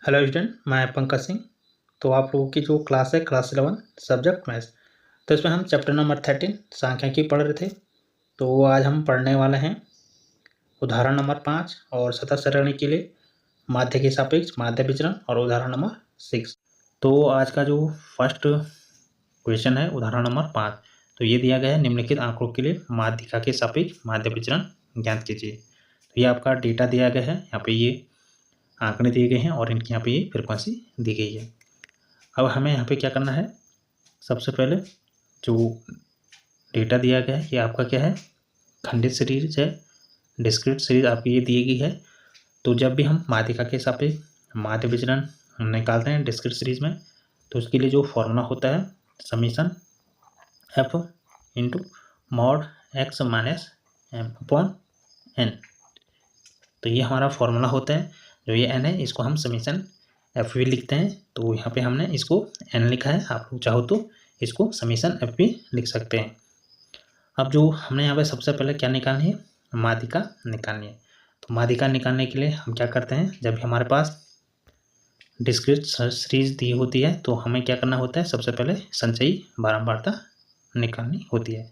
Hello student, मैं पंकज सिंह। तो आप लोगों की जो क्लास है क्लास 11 सब्जेक्ट मैथ्स, तो इसमें हम चैप्टर नंबर 13 सांख्यिकी पढ़ रहे थे। तो आज हम पढ़ने वाले हैं उदाहरण नंबर 5 और सतत सरणी के लिए माध्य के सापेक्ष माध्य विचरण और उदाहरण नंबर 6। तो आज का जो फर्स्ट क्वेश्चन है उदाहरण नंबर 5, तो ये दिया गया है निम्नलिखित आंकड़ों के लिए माध्यिका के सापेक्ष माध्य विचरण ज्ञात कीजिए। तो ये आपका डेटा दिया गया है, यहाँ पे ये आंकड़े दिए गए हैं और इनकी यहाँ पे ये फ्रिक्वेंसी दी गई है। अब हमें यहाँ पे क्या करना है, सबसे पहले जो डेटा दिया गया है ये आपका क्या है, खंडित सीरीज है, डिस्क्रीट सीरीज आपकी ये दी गई है। तो जब भी हम माध्यिका के सापेक्ष माध्य विचरण निकालते हैं डिस्क्रीट सीरीज में, तो उसके लिए जो फॉर्मूला होता है summation f into mod x minus m upon n. तो ये हमारा फॉर्मूला होता है, जो ये एन है इसको हम समीशन एफ वी लिखते हैं। तो यहाँ पे हमने इसको एन लिखा है, आप लोग चाहो तो इसको समीशन एफ वी लिख सकते हैं। अब जो हमने यहाँ पे सबसे पहले क्या निकालनी है, माध्यिका निकालनी है। तो माध्यिका निकालने के लिए हम क्या करते हैं, जब भी हमारे पास डिस्क्रीट सीरीज दी होती है तो हमें क्या करना होता है, सबसे पहले संचयी बारंबारता निकालनी होती है।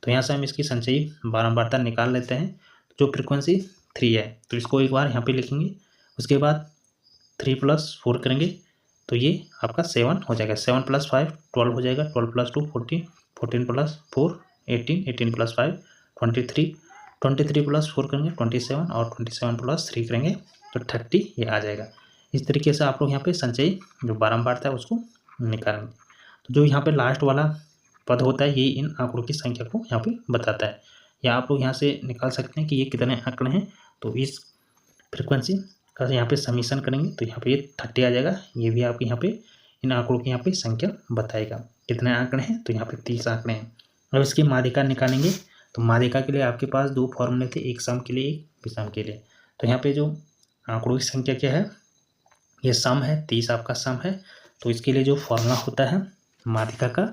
तो यहाँ से हम इसकी संचयी बारंबारता निकाल लेते हैं। जो फ्रिक्वेंसी 3 है तो इसको एक बार यहाँ पे लिखेंगे, उसके बाद 3 + 4 करेंगे तो ये आपका 7 हो जाएगा। 7 + 5 12 हो जाएगा, 12 + 2 14, 14 + 4 18, 18 + 5 23, 23 + 4 करेंगे 27 और 27 + 3 करेंगे तो 30 ये आ जाएगा। इस तरीके से आप लोग यहाँ पे संचयी जो बारंबारता है उसको निकालेंगे। तो जो यहाँ पे लास्ट वाला पद होता है ये इन आंकड़ों की संख्या को यहाँ पे बताता है, या आप लोग यहाँ से निकाल सकते हैं कि ये कितने आंकड़े हैं। तो इस फ्रिक्वेंसी का यहाँ पे समीशन करेंगे तो यहाँ पे ये 30 आ जाएगा। ये भी आपके यहाँ पे इन आंकड़ों की यहाँ पे संख्या बताएगा कितने आंकड़े हैं, तो यहाँ पे 30 आंकड़े हैं। अब इसकी माध्यिका निकालेंगे तो माध्यिका के लिए आपके पास दो फॉर्मूले थे, एक सम के लिए एक विषम के लिए। तो यहाँ पे जो आंकड़ों की संख्या क्या है, ये सम है, 30 आपका सम है। तो इसके लिए जो फॉर्मूला होता है माध्यिका का,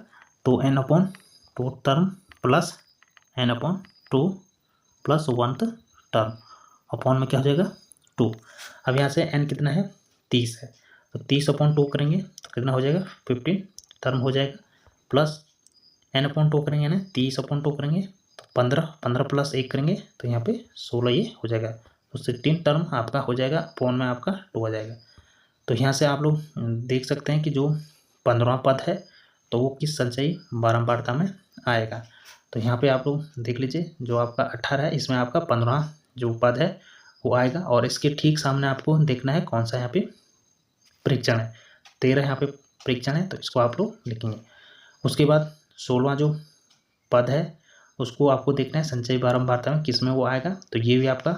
तो n/2 term plus n/2 plus 1th term upon में क्या हो जाएगा 2। अब यहाँ से n कितना है 30 है, तो 30/2 करेंगे तो कितना हो जाएगा 15 टर्म हो जाएगा, प्लस n/2 करेंगे ना 30/2 करेंगे तो 15, 15 + 1 करेंगे तो यहाँ पे 16 ये हो जाएगा। तो 16 टर्म आपका हो जाएगा, अपॉन में आपका 2 आ जाएगा। तो यहाँ से आप लोग देख सकते हैं कि जो 15वां पद है तो वो किस संचयी बारंबारता में आएगा। तो यहाँ पे आप लोग देख लीजिए, जो आपका 18 है इसमें आपका 15वां जो पद है वो आएगा, और इसके ठीक सामने आपको देखना है कौन सा यहाँ पे परीक्षण है। 13 यहाँ पे परीक्षण है तो इसको आप लोग लिखेंगे। उसके बाद 16वां जो पद है उसको आपको देखना है संचयी बारंबारता में किस में वो आएगा। तो ये भी आपका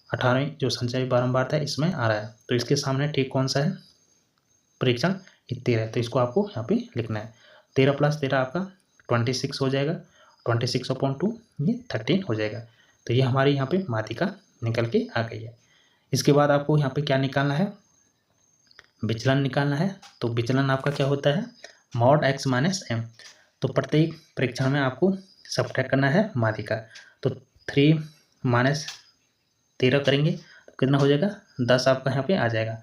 18वीं जो संचयी बारंबारता है इसमें आ रहा है, तो इसके सामने ठीक कौन सा है परीक्षण, 13 है, तो इसको आपको यहाँ पे लिखना है। 13 + 13 आपका 26 हो जाएगा, 26/2 ये 13 हो जाएगा। तो ये हमारी यहाँ पे माध्यिका निकल के आ गई है। इसके बाद आपको यहाँ पे क्या निकालना है, विचलन निकालना है। तो विचलन आपका क्या होता है मॉड x माइनस m। तो प्रत्येक परीक्षण में आपको सब्ट्रैक्ट करना है माध्यिका। तो 3 - 13 करेंगे तो कितना हो जाएगा 10 आपका यहाँ पे आ जाएगा,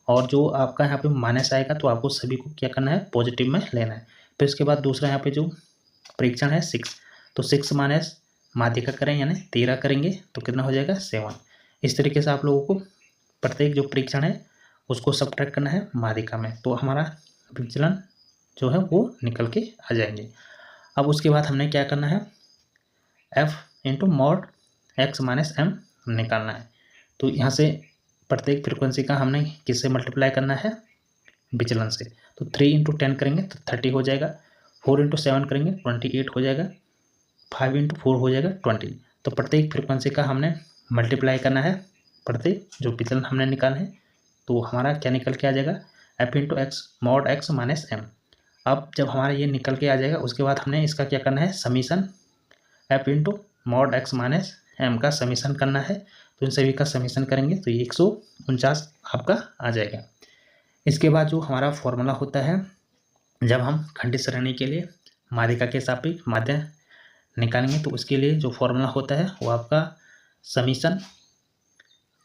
और जो आपका यहाँ पे माइनस आएगा तो आपको सभी को क्या करना है पॉजिटिव में लेना है। फिर इसके बाद दूसरा यहाँ पे जो परीक्षण है 6, तो 6 माइनस माध्यिका करें यानी 13 करेंगे तो कितना हो जाएगा 7। इस तरीके से आप लोगों को प्रत्येक जो परीक्षण है उसको सब्ट्रैक्ट करना है माध्यिका में, तो हमारा विचलन जो है वो निकल के आ जाएंगे। अब उसके बाद हमने क्या करना है f into mod x minus m निकालना है। तो यहाँ से प्रत्येक फ्रिक्वेंसी का हमने किससे मल्टीप्लाई करना है विचलन से। तो 3 × 10 करेंगे तो 30 हो जाएगा, 4 × 7 करेंगे 28 हो जाएगा, 5 × 4 हो जाएगा 20। तो प्रत्येक फ्रिक्वेंसी का हमने मल्टीप्लाई करना है प्रत्येक जो विचलन हमने निकाला है, तो हमारा क्या निकल के आ जाएगा f × x mod x minus m। अब जब हमारा ये निकल के आ जाएगा उसके बाद हमने इसका क्या करना है summation f × mod x minus m का समीशन करना है। तो इन सभी का समीशन करेंगे तो ये 149 आपका आ जाएगा। इसके बाद जो हमारा फॉर्मूला होता है जब हम खंडित श्रेणी के लिए माध्यिका के सापेक्ष माध्य निकालेंगे, तो उसके लिए जो फॉर्मूला होता है वो आपका summation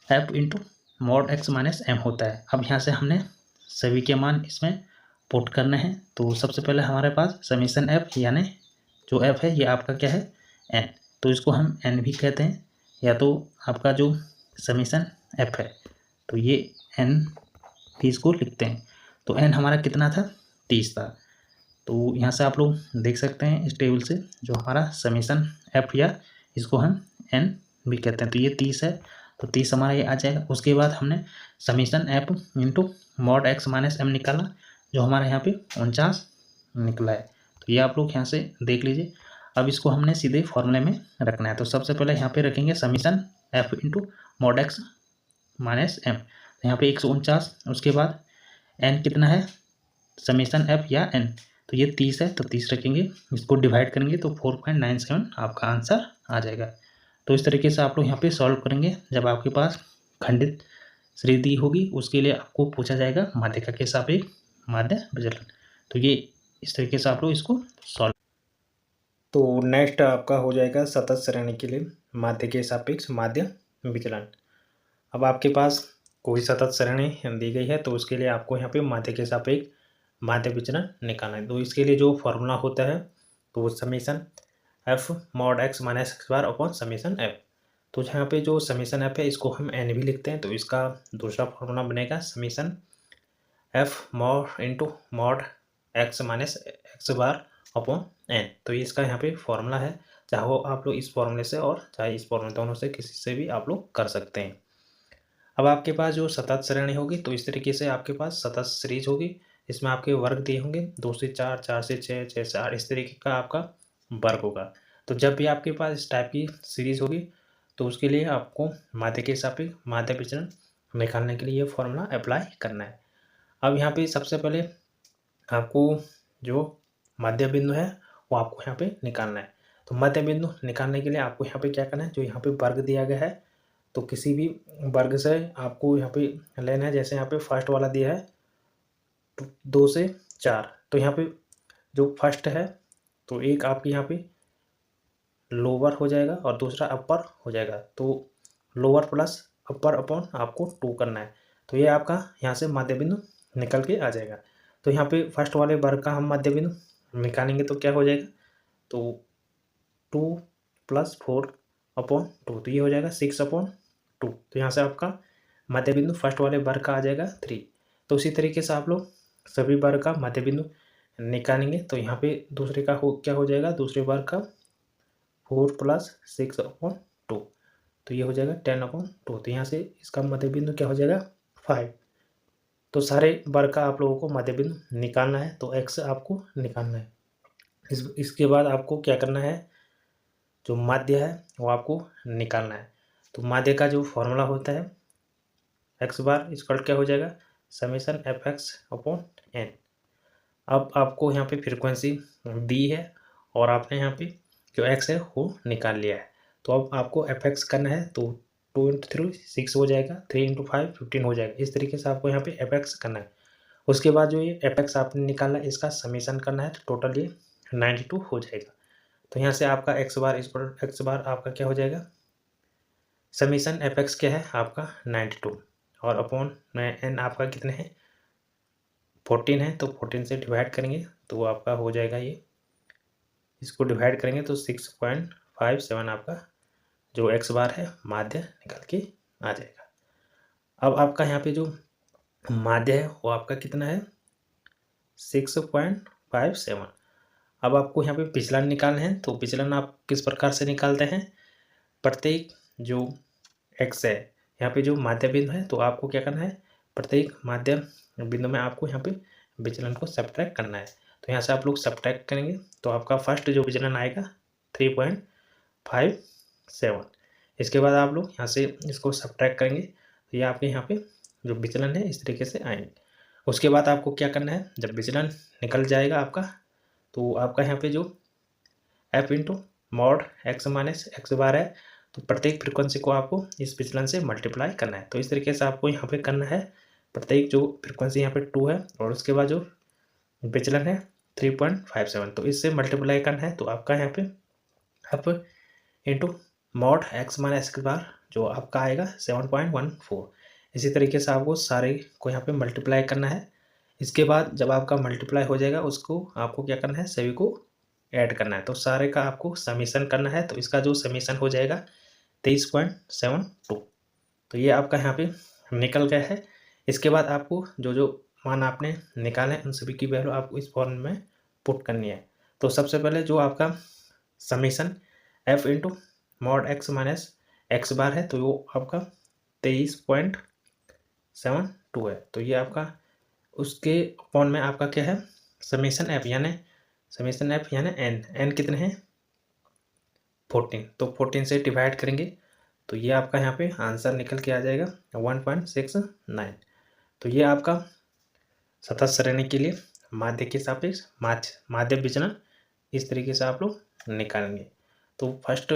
f × mod x minus m होता है। अब यहाँ से हमने सभी के मान इसमें पुट करने हैं। तो सबसे पहले हमारे पास समीशन f, यानी जो f है ये आपका क्या है n, तो इसको हम n भी कहते हैं, या तो आपका जो समीशन f है तो ये n भी इसको लिखते हैं। तो n हमारा कितना था, 30 था। तो यहाँ से आप लोग देख सकते हैं इस टेबल से जो हमारा समीशन f, या इसको हम n भी कहते हैं, तो ये 30 है, तो 30 हमारा ये आ जाएगा। उसके बाद हमने summation f into mod x minus m निकाला, जो हमारा यहाँ पे 49 निकला है। तो ये आप लोग यहाँ से देख लीजिए। अब इसको हमने सीधे फॉर्मूले में रखना है। तो सबसे पहले यहाँ पे रखेंगे summation f into mod x minus m, तो यहाँ पे 149। उसके बाद n कितना है, समीशन f या n, तो ये 30 है, तो 30 रखेंगे, इसको डिवाइड करेंगे तो 4.97 आपका आंसर आ जाएगा। तो इस तरीके से आप लोग यहाँ पे सॉल्व करेंगे। जब आपके पास खंडित श्रेणी दी होगी उसके लिए आपको पूछा जाएगा माध्यिका के सापेक्ष माध्य विचलन। तो ये इस तरीके से आप लोग इसको सॉल्व। तो नेक्स्ट आपका हो जाएगा सतत श्रेणी के लिए माध्य के सापेक्ष माध्य विचलन। अब आपके पास कोई सतत श्रेणी दी गई है तो उसके लिए आपको यहाँ पे माध्य के सापेक्ष माध्य विचलन निकालना है। तो इसके लिए जो फॉर्मूला होता है तो वो summation f mod x minus x bar upon summation f। तो यहाँ पे जो समीशन f है इसको हम n भी लिखते हैं, तो इसका दूसरा फॉर्मूला बनेगा summation f mod into mod x minus x bar upon n। तो ये इसका यहाँ पे फॉर्मूला है, चाहे वो आप लोग इस फॉर्मूले से और चाहे इस फॉर्मूले, दोनों से किसी से भी आप लोग कर सकते हैं। अब आपके पास जो सतत श्रेणी होगी तो इस तरीके से आपके पास सतत सीरीज होगी, इसमें आपके वर्ग दिए होंगे 2 से 4, 4 से 6, 6 से 8, इस तरीके का आपका वर्ग होगा। तो जब भी आपके पास इस टाइप की सीरीज होगी तो उसके लिए आपको माध्य के सापेक्ष माध्य विचलन निकालने के लिए ये फॉर्मूला अप्लाई करना है। अब यहाँ पे सबसे पहले आपको जो मध्य बिंदु है वो आपको यहाँ पे निकालना है। तो मध्य बिंदु निकालने के लिए आपको यहाँ पे क्या करना है, जो यहाँ पे वर्ग दिया गया है तो किसी भी वर्ग से आपको यहाँ पे लेना है। जैसे यहाँ पे फर्स्ट वाला दिया है 2 से 4, तो यहाँ पे जो फर्स्ट है तो एक आपके यहाँ पे लोअर हो जाएगा और दूसरा अपर हो जाएगा। तो लोअर प्लस अपर अपॉन आपको 2 करना है, तो ये आपका यहाँ से मध्य बिंदु निकल के आ जाएगा। तो यहाँ पे फर्स्ट वाले वर्ग का हम मध्य बिंदु निकालेंगे तो क्या हो जाएगा, तो 2 + 4 अपॉन 2, तो ये हो जाएगा 6 अपॉन 2। तो यहाँ से आपका मध्य बिंदु फर्स्ट वाले वर्ग का आ जाएगा 3। तो उसी तरीके से आप लोग सभी वर्ग का मध्य बिंदु निकालेंगे। तो यहाँ पे दूसरे का क्या हो जाएगा, दूसरे वर्ग का 4 + 6 अपॉन 2, तो ये हो जाएगा 10 अपॉन 2। तो यहाँ से इसका मध्य बिंदु क्या हो जाएगा 5। तो सारे वर्ग का आप लोगों को मध्य बिंदु निकालना है, तो x आपको निकालना है। इसके बाद आपको क्या करना है, जो माध्य है वो आपको निकालना है। तो माध्य का जो फॉर्मूला होता है x बार इक्वल क्या हो जाएगा, समीशन fx अपॉन n। अब आपको यहाँ पे फ्रीक्वेंसी दी है और आपने यहाँ पे जो x है वो निकाल लिया है। तो अब आपको fx करना है, तो 2 × 3 6 हो जाएगा, 3 × 5 15 हो जाएगा। इस तरीके से आपको यहाँ पे fx करना है। उसके बाद जो ये fx आपने निकाला इसका समीशन करना है, तो टोटल ये 92 हो जाएगा। तो यहाँ से आपका x बार आपका क्या हो जाएगा, समीशन fx क्या है आपका 92 और अपॉन में n आपका कितने हैं 14 है, तो 14 से डिवाइड करेंगे तो आपका हो जाएगा ये, इसको डिवाइड करेंगे तो 6.57 आपका जो x बार है माध्य निकल के आ जाएगा। अब आपका यहाँ पे जो माध्य है वो आपका कितना है 6.57। अब आपको यहाँ पे विचलन निकालना है। तो विचलन आप किस प्रकार से निकालते हैं, प्रत्येक जो x है यहाँ पे जो माध्य बिंदु है तो आपको क्या करना है, प्रत्येक माध्य बिंदु में आपको यहाँ पे विचलन को सब्ट्रैक्ट करना है। तो यहाँ से आप लोग सब्ट्रैक्ट करेंगे तो आपका फर्स्ट जो विचलन आएगा 3.57। इसके बाद आप लोग यहाँ से इसको सब्ट्रैक्ट करेंगे तो ये आपके यहाँ पे जो विचलन है इस तरीके से आएंगे। उसके बाद आपको क्या करना है, जब विचलन निकल जाएगा आपका तो आपका यहाँ पे जो f into mod x minus x bar है तो प्रत्येक फ्रीक्वेंसी को आपको इस विचलन से मल्टीप्लाई करना है। तो इस तरीके से आपको यहाँ पे करना है, प्रत्येक जो फ्रीक्वेंसी यहाँ पे 2 है और उसके बाद जो विचलन है 3.57, तो इससे मल्टीप्लाई करना है। तो आपका यहाँ पे अब into mod x minus x bar जो आपका आएगा 7.14, इसी तरीके से आपको सारे को यहाँ पे मल्टीप्लाई करना है। इसके बाद जब आपका मल्टीप्लाई हो जाएगा उसको आपको क्या करना है, सभी को ऐड करना है। तो सारे का आपको समीशन करना है। तो इसका जो समीशन हो जाएगा 23.72। तो ये आपका यहाँ पे निकल गया है। इसके बाद आपको जो जो मान आपने निकाले उन सभी की वैल्यू आपको इस फॉर्म में पुट करनी है। तो सबसे पहले जो आपका summation f into mod x minus x bar है तो वो आपका 23.72 है। तो ये आपका उसके अपॉन में आपका क्या है, समीशन f यानी n कितने हैं 14। तो 14 से डिवाइड करेंगे तो ये आपका यहाँ पे आंसर निकल के आ जाएगा 1.69। तो ये आपका सतत श्रेणी के लिए माध्य के सापेक्ष माध्य विचलन इस तरीके से आप लोग निकालेंगे। तो फर्स्ट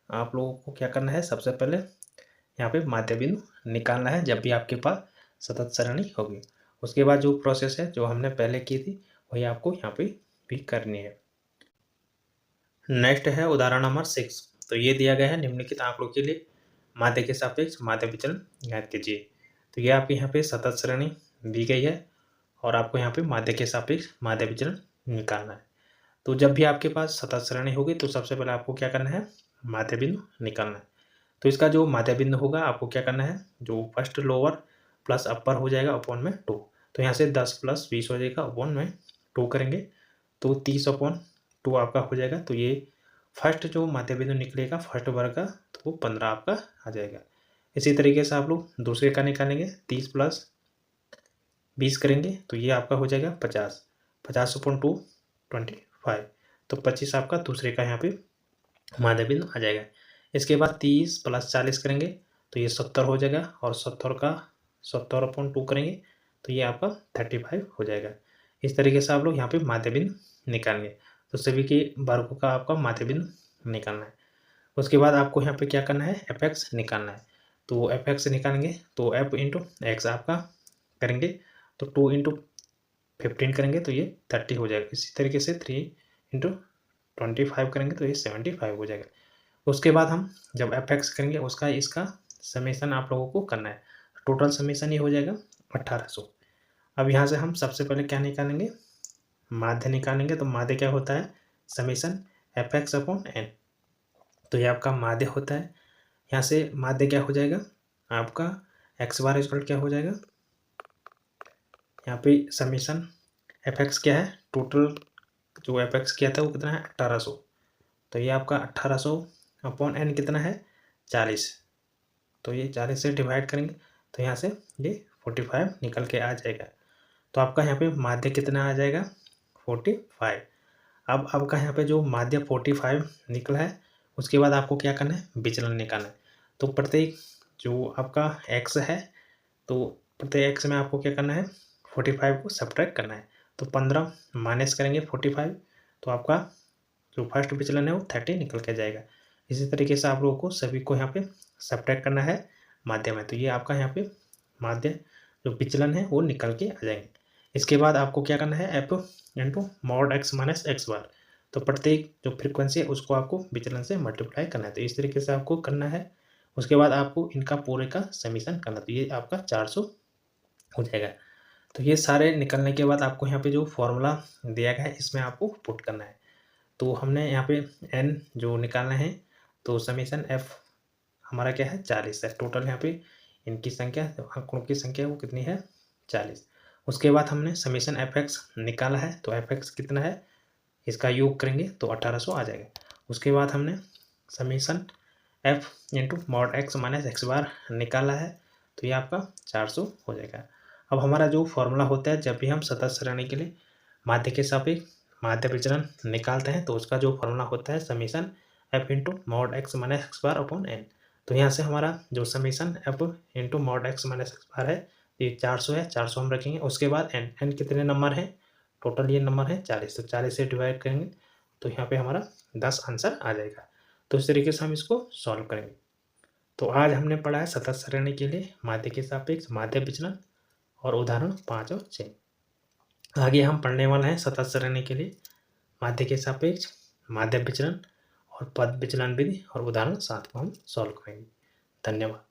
आप लोगों को क्या करना है, सबसे पहले यहाँ पे माध्य बिंदु निकालना है जब भी आपके पास सतत श्रेणी होगी। उसके बाद जो प्रोसेस है जो हमने पहले की थी वही आपको यहाँ पे भी करनी है। नेक्स्ट है उदाहरण नंबर 6। तो ये दिया गया है निम्नलिखित आंकड़ों के लिए माध्य के सापेक्ष माध्य विचलन ज्ञात कीजिए। तो ये आपके यहाँ पे सतत श्रेणी दी गई है और आपको यहाँ पे माध्य के सापेक्ष माध्य विचलन निकालना है। तो जब भी आपके पास सतत श्रेणी होगी तो सबसे पहले आपको क्या करना है, माध्य बिंदु निकालना है। तो इसका जो माध्य बिंदु होगा आपको क्या करना है, जो फर्स्ट लोअर प्लस अपर हो जाएगा अपॉन में 2। तो यहाँ से 10 + 20 हो जाएगा अपॉन में 2 करेंगे तो 30/2 आपका हो जाएगा। तो ये फर्स्ट जो माध्य बिंदु निकलेगा फर्स्ट वर्ग का तो वो 15 आपका आ जाएगा। इसी तरीके से आप लोग दूसरे का निकालेंगे 30 + 20 करेंगे तो ये आपका हो जाएगा 50। 50/2 25। तो 25 आपका दूसरे का यहाँ पे माध्य बिंदु आ जाएगा। इसके बाद 30 + 40 करेंगे तो ये 70 हो जाएगा और 70 का 70/2 करेंगे तो ये आपका 35 हो जाएगा। इस तरीके से आप लोग यहाँ पे माध्य बिंदु निकालेंगे। तो सभी के वर्गों का आपका माध्य बिंदु निकालना है। उसके बाद आपको यहाँ पे क्या करना है, fx निकालना है। तो fx निकालेंगे तो f × x आपका करेंगे तो 2 × 15 करेंगे तो ये 30 हो जाएगा। इसी तरीके से 3 × 25 करेंगे तो ये 75 हो जाएगा। उसके बाद हम जब fx करेंगे उसका इसका समेशन आप लोगों को करना है। टोटल समेशन ये हो जाएगा 1800। अब यहाँ से हम सबसे पहले क्या निकालेंगे, माध्य निकालेंगे। तो माध्य क्या होता है, समेशन fx/n। तो ये आपका माध्य होता है। यहाँ से माध्य क्या हो जाएगा आपका x बार इक्वल क्या हो जाएगा, यहाँ पे समेशन fx क्या है, टोटल जो fx किया था वो कितना है 1800। तो ये आपका 1800/n कितना है 40। तो ये 40 से डिवाइड करेंगे तो यहाँ से ये 45 निकल के आ जाएगा। तो आपका यहाँ पे माध्य कितना आ जाएगा 45। अब आपका यहाँ पे जो माध्य 45 निकला है उसके बाद आपको क्या करना है, विचलन निकालना है। तो प्रत्येक जो आपका x है तो प्रत्येक x में आपको क्या करना है 45 को सब्ट्रैक्ट करना है। तो 15 माइनस करेंगे 45 तो आपका जो फर्स्ट विचलन है वो 30 निकल के जाएगा। इसी तरीके से आप लोगों को सभी को यहाँ पे सब्ट्रैक्ट करना है माध्य में। तो ये आपका यहाँ पे माध्य जो विचलन है वो निकल के आ जाएंगे। इसके बाद आपको क्या करना है f × mod x minus x bar. तो प्रत्येक जो फ्रीक्वेंसी है उसको आपको विचलन से मल्टीप्लाई करना है। तो इस तरीके से आपको करना है। उसके बाद आपको इनका पूरे का समीशन करना। तो ये आपका 400 हो जाएगा। तो ये सारे निकलने के बाद आपको यहाँ पे जो फॉर्मूला दिया गया है इसमें आपको पुट करना है। तो हमने यहाँ पे n जो निकालना है तो समीशन f हमारा क्या है 40 है। टोटल यहाँ पे इनकी संख्या आंकड़ों की संख्या वो कितनी है 40। उसके बाद हमने समीशन fx निकाला है तो fx कितना है इसका योग करेंगे तो 1800 आ जाएगा। उसके बाद हमने summation f × mod x minus x bar निकाला है तो ये आपका 400 हो जाएगा। अब हमारा जो फॉर्मूला होता है जब भी हम सतत श्रेणी के लिए माध्य के सापेक्ष माध्य विचलन निकालते हैं तो उसका जो फॉर्मूला होता है summation f × mod x minus x bar upon n। तो यहाँ से हमारा जो summation f × mod x minus x bar है ये 400 है, 400 हम रखेंगे। उसके बाद n कितने नंबर हैं, टोटल ये नंबर है 40। तो 40 से डिवाइड करेंगे तो यहाँ पे हमारा 10 आंसर आ जाएगा। तो इस तरीके से हम इसको सॉल्व करेंगे। तो आज हमने पढ़ा है सतत श्रेणी के लिए माध्य के सापेक्ष माध्य विचलन और उदाहरण 5 और 6। आगे हम पढ़ने वाले हैं सतत श्रेणी के लिए माध्य के सापेक्ष माध्य विचलन और पद विचलन विधि और उदाहरण 7 को हम सॉल्व करेंगे। धन्यवाद।